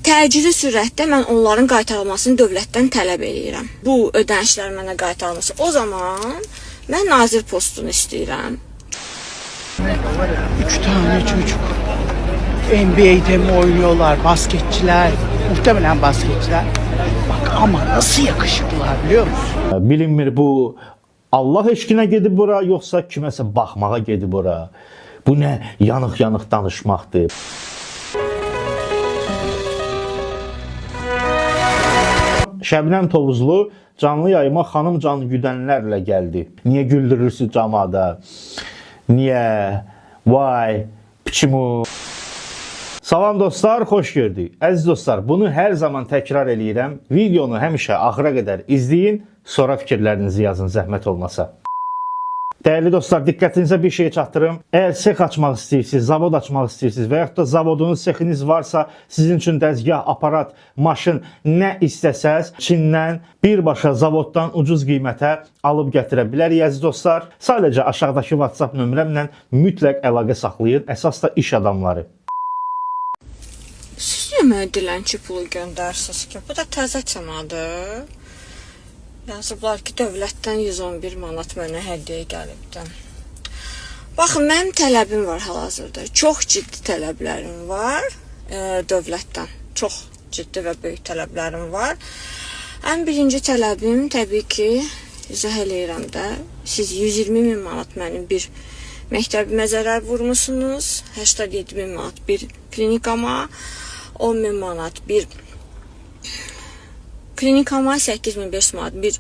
təcili sürətdə mən onların qaytarılmasını dövlətdən tələb edirəm. Bu ödənişlər mənə qaytarılması. O zaman mən nazir postunu istəyirəm. 3 tane çocuk NBA'de mi oynuyorlar, basketçiler, muhtemelen basketçiler. Bak ama nasıl yakışıklılar biliyor musun? Bilinmir bu Allah eşkinə gedib bura, yoxsa kiməsə baxmağa gedib bura. Bu nə yanıq-yanıq danışmaqdır. Şəbnəm Tovuzlu canlı yayıma xanım canı güdənlərlə gəldi. Niyə güldürürsünüz camada? Niyə? Vay, piçimu. Salam dostlar, xoş gördük. Əziz dostlar, bunu hər zaman təkrar eləyirəm. Videonu həmişə axıra qədər izləyin, sonra fikirlərinizi yazın, zəhmət olmasa. Dəyərli dostlar, diqqətinizə bir şey çatdırım. Əgər sex açmaq istəyirsiniz, zavod açmaq istəyirsiniz və yaxud da zavodunuz, sexiniz varsa, sizin üçün dəzgah, aparat, maşın nə istəsəz, Çindən birbaşa zavoddan ucuz qiymətə alıb gətirə bilərik, əziz dostlar. Sadəcə aşağıdakı WhatsApp nömrəmlə mütləq əlaqə saxlayın, əsas da iş adamları. Siz niyə mənə dilənçi pulu göndərsiniz ki? Bu da təzə çanadır. Yazıblar ki, dövlətdən 111 manat mənə hədiyyə gəlibdi. Baxın, mənim tələbim var hal-hazırda. Çox ciddi tələblərim var dövlətdən. Çox ciddi və böyük tələblərim var. Ən birinci tələbim təbii ki, izah eləyirəm də. Siz 120 min manat mənim bir məktəbimə zərər vurmusunuz. 87 min manat bir klinikama, 10 min manat bir klinikama, 8500 manat bir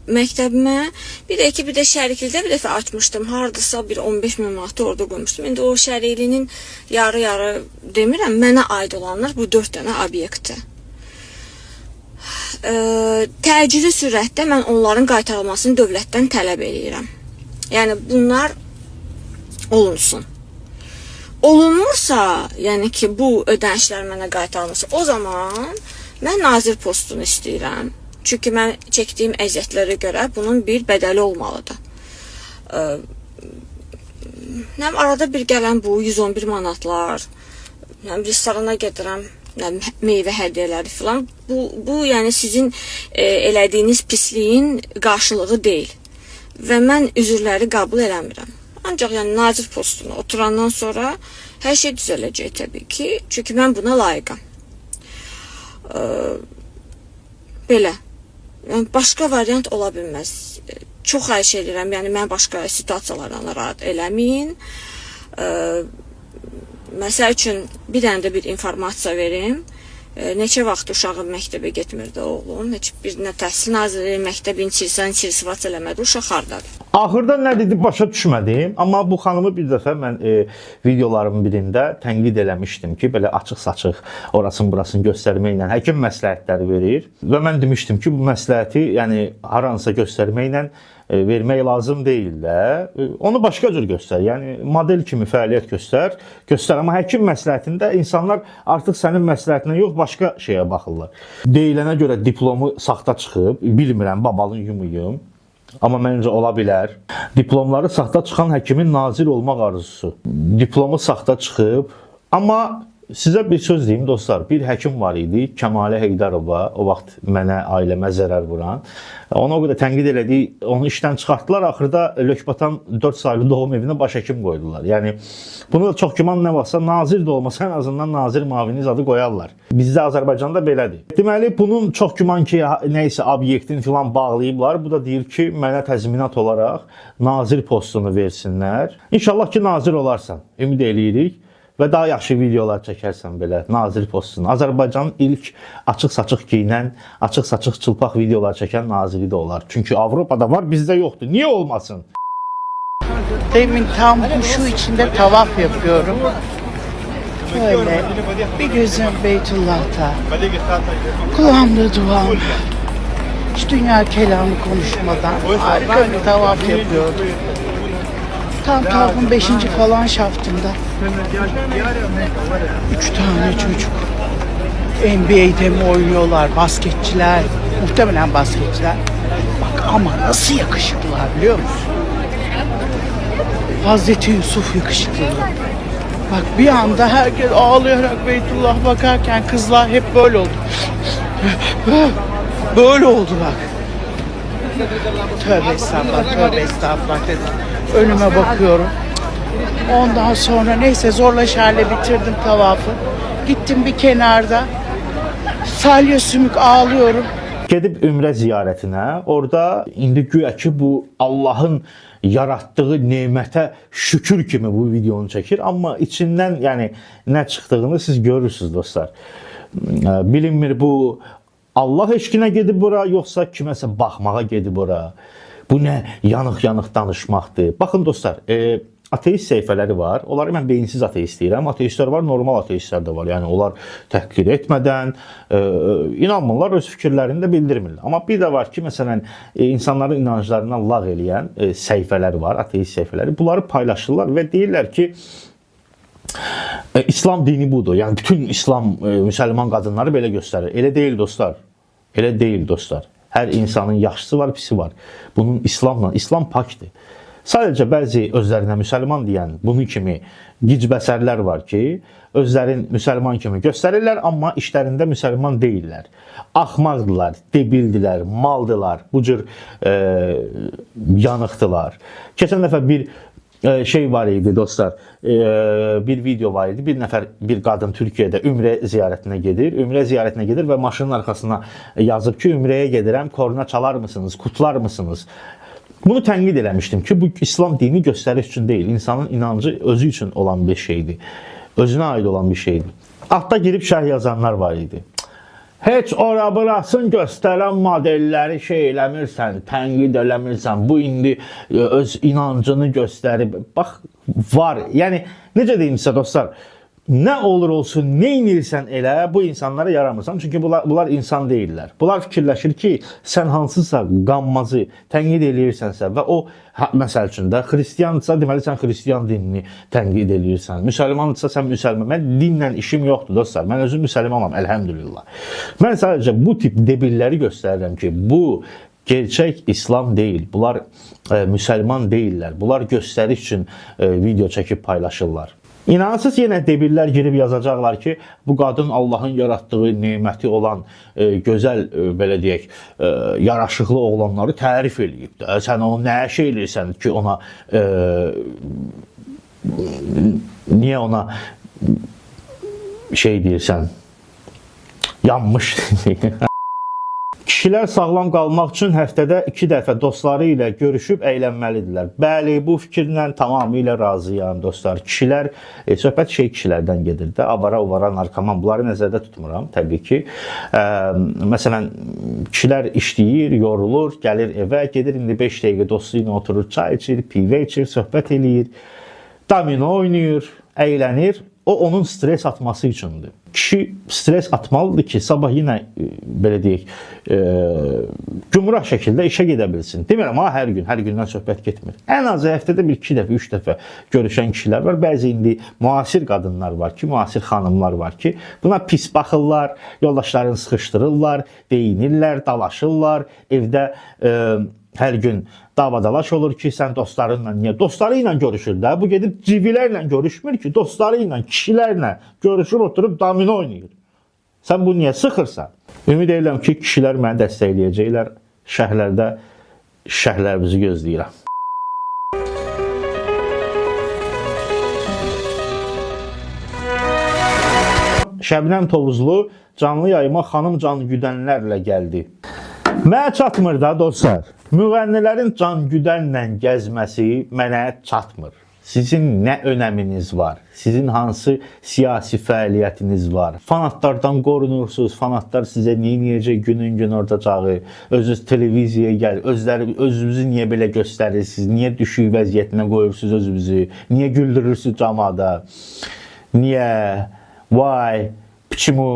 məktəbimə, bir də şəriklikdə bir dəfə açmışdım. Hardasa bir 15 min manatı orada qoymuşdum. İndi o şəriklinin yarı-yarı demirəm, mənə aid olanlar bu 4 dənə obyektdir. Təcili sürətdə mən onların qaytarılmasını dövlətdən tələb edirəm. Yəni bunlar olunsun. Olunmursa, yəni ki bu ödənişlər mənə qaytarılması, o zaman mən nazir postunu istəyirəm. Çünki mən çəkdiyim əziyyətlərə görə bunun bir bədəli olmalıdır. Arada bir gələn bu 111 manatlar, restorana gedirəm, meyvə hədiyyələri filan. Bu yəni sizin elədiyiniz pisliyin qarşılığı deyil. Və mən üzrləri qəbul eləmirəm. Ancaq yəni nazir postuna oturandan sonra hər şey düzələcək təbii ki. Çünki mən buna layiqəm. Belə. Yəni, başqa variant ola bilməz. Çox xahiş edirəm, yəni mən başqa situasiyalardan narahat eləməyin. Məsəl üçün, bir dənə də bir informasiya verim. Neçə vaxt uşağım məktəbə getmirdi oğlum. Heç bir nə təhsil naziri, məktəbin çirsivat eləmədi. Uşaq hardadır? Axırda nə dedi başa düşmədim. Amma bu xanımı bir dəfə mən videolarımın birində tənqid eləmişdim ki, belə açıq-saçıq orasını burasını göstərməklə həkim məsləhətləri verir. Və mən demişdim ki, bu məsləhəti yəni haransa göstərməklə vermək lazım deyil də. Onu başqa cür göstər. Yəni model kimi fəaliyyət göstər. Amma həkim məsləhətində insanlar artıq sənin məsləhətinə yox, başqa şeyə baxırlar. Deyilənə görə diplomu saxta çıxıb, bilmirəm, babalın yumuyum. Amma məncə ola bilər. Diplomları saxta çıxan həkimin nazir olmaq arzusu. Diplomu saxta çıxıb. Amma sizə bir söz deyim dostlar. Bir həkim var idi, Kəmalə Heydarova, o vaxt mənə, ailəmə zərər vuran. Ona o qədər tənqid elədik, onu işdən çıxartdılar. Axırda Lökbatan 4 saylı doğum evinə baş həkim qoydular. Yəni bunu da çox güman nə vaxtsa nazir də olmasa ən azından nazir maviniz adı qoyarlar. Bizdə Azərbaycanda belədir. Deməli bunun çox güman ki nəysə obyektin filan bağlayıblar. Bu da deyir ki mənə təzminat olaraq nazir postunu versinlər. İnşallah ki nazir olarsan. Ümid eləyirik. Və daha yaxşı videolar çəkərsən belə nazir postunu. Azərbaycanın ilk açıq-saçıq giyinən, açıq-saçıq çılpaq videolar çəkən naziri də olar. Çünki Avropada var, bizdə yoxdur. Niye olmasın? Demin tam huşu içinde tavaf yapıyorum. Böyle bir gözüm Beytullah'ta, kulağımda duam. Hiç dünya kelamı konuşmadan harika bir tavaf yapıyorum. Tam tavafın 5. falan şaftında 3 tane çocuk NBA'de mi oynuyorlar, basketçiler, muhtemelen basketçiler. Bak ama nasıl yakışıklılar biliyor musun? Hazreti Yusuf yakışıklıları, Bak bir anda herkes ağlayarak Beytullah'a bakarken kızlar hep böyle oldu. Böyle oldu bak. Tövbe estağfurullah, tövbe estağfurullah dedim. Önüme bakıyorum. Ondan sonra neyse zorla şerle bitirdim tavafı. Gittim bir kenarda. Salya sümük ağlıyorum. Gedib ümrə ziyarətinə, orada indi güya ki bu Allahın yaratdığı nemətə şükür kimi bu videonu çəkir, amma içindən yəni nə çıxdığını siz görürsünüz dostlar. Bilinmir bu Allah eşqinə gedib bura, yoxsa kiməsə baxmağa gedib bura. Bu nə yanıq-yanıq danışmaqdır. Baxın dostlar, ateist səhifələri var. Onları mən beyinsiz ateist deyirəm. Ateistlər var, normal ateistlər də var. Yəni onlar təhqir etmədən inanmırlar, öz fikirlərini də bildirmirlər. Amma bir də var ki, məsələn, insanların inanclarına lağ eləyən səhifələr var, ateist səhifələri. Bunları paylaşırlar və deyirlər ki, İslam dini budur. Yəni bütün İslam müsəlman qadınları belə göstərir. Elə deyil dostlar. Elə deyil dostlar. Hər insanın yaxşısı var, pisi var. Bunun İslam pakdır. Sadəcə bəzi özlərinə müsəlman deyən bunun kimi gicbəsərlər var ki, özlərin müsəlman kimi göstərirlər, amma işlərində müsəlman deyirlər. Axmaqdılar, debildilər, maldılar, bu cür yanıqdılar. Keçən dəfə bir şey var idi dostlar, bir video var idi, bir qadın Türkiyədə ümrə ziyarətinə gedir və maşının arxasına yazıb ki, ümrəyə gedirəm, korna çalar mısınız, kutlar mısınız? Bunu tənqid eləmişdim ki, bu İslam dini göstəriş üçün deyil, insanın inancı özü üçün olan bir şeydir, özünə aid olan bir şeydir. Altda girib şərh yazanlar var idi. Heç ora burasını göstərən modelləri şey eləmirsən, tənqid eləmirsən, bu indi öz inancını göstərib. Bax, var. Yəni, necə deyim sizə dostlar, nə olur olsun, nə inirsən elə, bu insanlara yaramırsan. Çünki bunlar insan deyirlər. Bunlar fikirləşir ki, sən hansısa qanmazı tənqid eləyirsənsə və o, məsəl üçün də, xristiyansa, deməli sən xristiyan dinini tənqid eləyirsən. Müsəlmansa sən müsəlman. Mən dinlə işim yoxdur dostlar. Mən özüm müsəlmanam, əlhəmdülillah. Mən sadəcə bu tip debilləri göstərirəm ki, bu gerçək İslam deyil. Bunlar müsəlman deyirlər. Bunlar göstəriş üçün video çəkib paylaşırlar. İnanırsınız yenə debillər girib yazacaqlar ki, bu qadın Allahın yaratdığı neməti olan gözəl, belə deyək, yaraşıqlı oğlanları tərif eləyib də. Sən onu nəyə şey eləyirsən ki, ona niyə ona şey deyirsən, yanmış. Kişilər sağlam qalmaq üçün həftədə 2 dəfə dostları ilə görüşüb əylənməlidirlər. Bəli, bu fikirlə tamamilə razıyam dostlar. Kişilər, söhbət kişilərdən gedir də, avara, narkoman, bunları nəzərdə tutmuram təbii ki. Məsələn, kişilər işləyir, yorulur, gəlir evə, gedir indi 5 dəqiqə dostu ilə oturur, çay içir, pivə içir, söhbət eləyir, domino oynayır, əylənir. O onun stres atması üçündür. Kişi stres atmalıdır ki, sabah yenə belə deyək, gümrah şəkildə işə gedə bilsin. Demirəm, hər gündən söhbət getmir. Ən azı həftədə 2 dəfə, 3 dəfə görüşən kişilər var. Bəzi indi müasir qadınlar var ki, müasir xanımlar var ki, buna pis baxırlar, yoldaşlarını sıxışdırırlar, deyinirlər, dalaşırlar, evdə hər gün davadalaş olur ki, sən dostlarınla niyə? Dostları ilə görüşür də. Bu gedib civilərlə görüşmür ki, dostları ilə, kişilərlə görüşür, oturub domino oynayır. Sən bu niyə sıxırsan? Ümid edirəm ki, kişilər məni dəstəkləyəcəklər. Şərhlərdə şərhlərimizi gözləyirəm. Şəbnəm Tovuzlu canlı yayıma xanım can güdənlərlə gəldi. Mənə çatmır da dostlar. Müğənnilərin can güdənlə gəzməsi mənə çatmır. Sizin nə önəminiz var? Sizin hansı siyasi fəaliyyətiniz var? Fanatlardan qorunursunuz. Fanatlar sizə neyəcək gün oradacağı? Özünüz televiziyaya gəl. Özünüzü niyə belə göstərirsiniz? Niyə düşük vəziyyətinə qoyursunuz özünüzü? Niyə güldürürsünüz camada? Niyə? Vay, piçimu?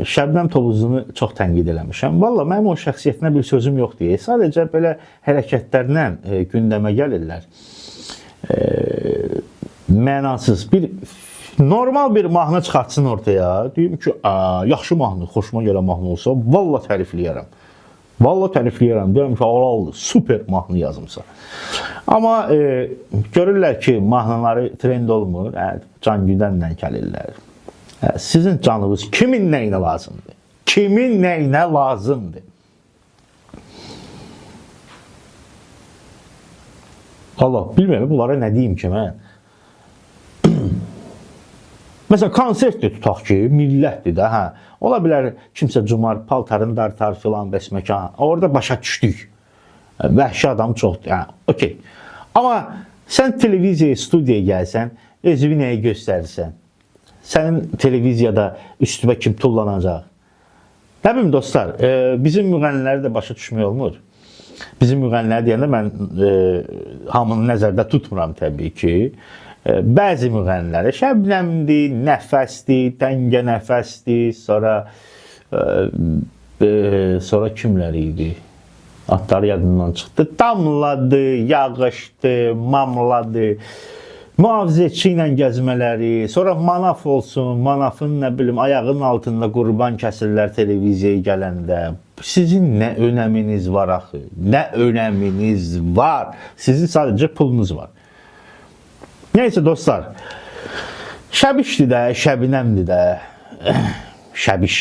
Şəbnəm Tovuzunu çox tənqid eləmişəm. Valla mənim o şəxsiyyətinə bir sözüm yox deyə. Sadəcə belə hərəkətlərlə gündəmə gəlirlər. Mənasız bir normal bir mahnı çıxartsın ortaya. Deyim ki, yaxşı mahnı, xoşuma gələn mahnı olsa valla tərifləyərəm. Vallahi tərifləyirəm. Deyirəm ki, halaldır, super mahnı yazımsa. Amma görürlər ki, mahnıları trend olmur, can güdənlə gəlirlər. Sizin canınız kimin nəyinə lazımdır? Kimin nəyinə lazımdır? Allah, bilmirəm, bunlara nə deyim ki, mən? Məsələn, konsertdir tutaq ki, millətdir də, hə. Ola bilər, kimsə cumar, paltarını dartar filan, bəsməkan. Orada başa düşdük. Vəhşi adam çoxdur, hə, okey. Amma sən televiziyaya, studiyaya gəlsən, özünü nəyə göstərirsən? Sənin televiziyada üstübə kim tullanacaq? Nə bilim, dostlar, bizim müğənniləri də başa düşmək olmur. Bizim müğənniləri deyəndə mən hamını nəzərdə tutmuram təbii ki. Bəzi müğənniləri Şəbnəmdir, Nəfəsdir, Təngə Nəfəsdir, sonra kimlər idi? Adları yadından çıxdı. Damladı, yağışdı, mamladı, mühafizəçi ilə gəzmələri, sonra Manaf olsun, Manafın nə bilim ayağının altında qurban kəsirlər televiziyaya gələndə. Sizin nə önəminiz var axı? Nə önəminiz var? Sizin sadəcə pulunuz var. Neyse dostlar, Şəbişdir də, Şəbinəmdir də, Şəbiş.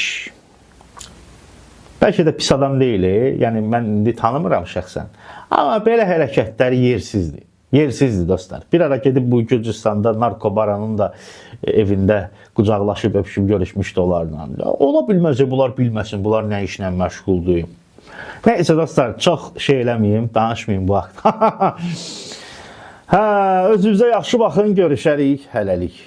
Bəlkə də pis adam deyil, yəni mən indi tanımıram şəxsən. Amma belə hərəkətlər yersizdir. Yersizdir dostlar. Bir ara gedib bu Gürcüstanda narkobaranın da evində qucaqlaşıb, öpüşüb, görüşmüşdü onlarla. Ola bilməz, bunlar bilməsin, bunlar nə işlə məşğuldur. Neyse dostlar, çox şey eləməyim, danışmayayım bu haqda. Hə, özünüzə yaxşı baxın, görüşərik, hələlik.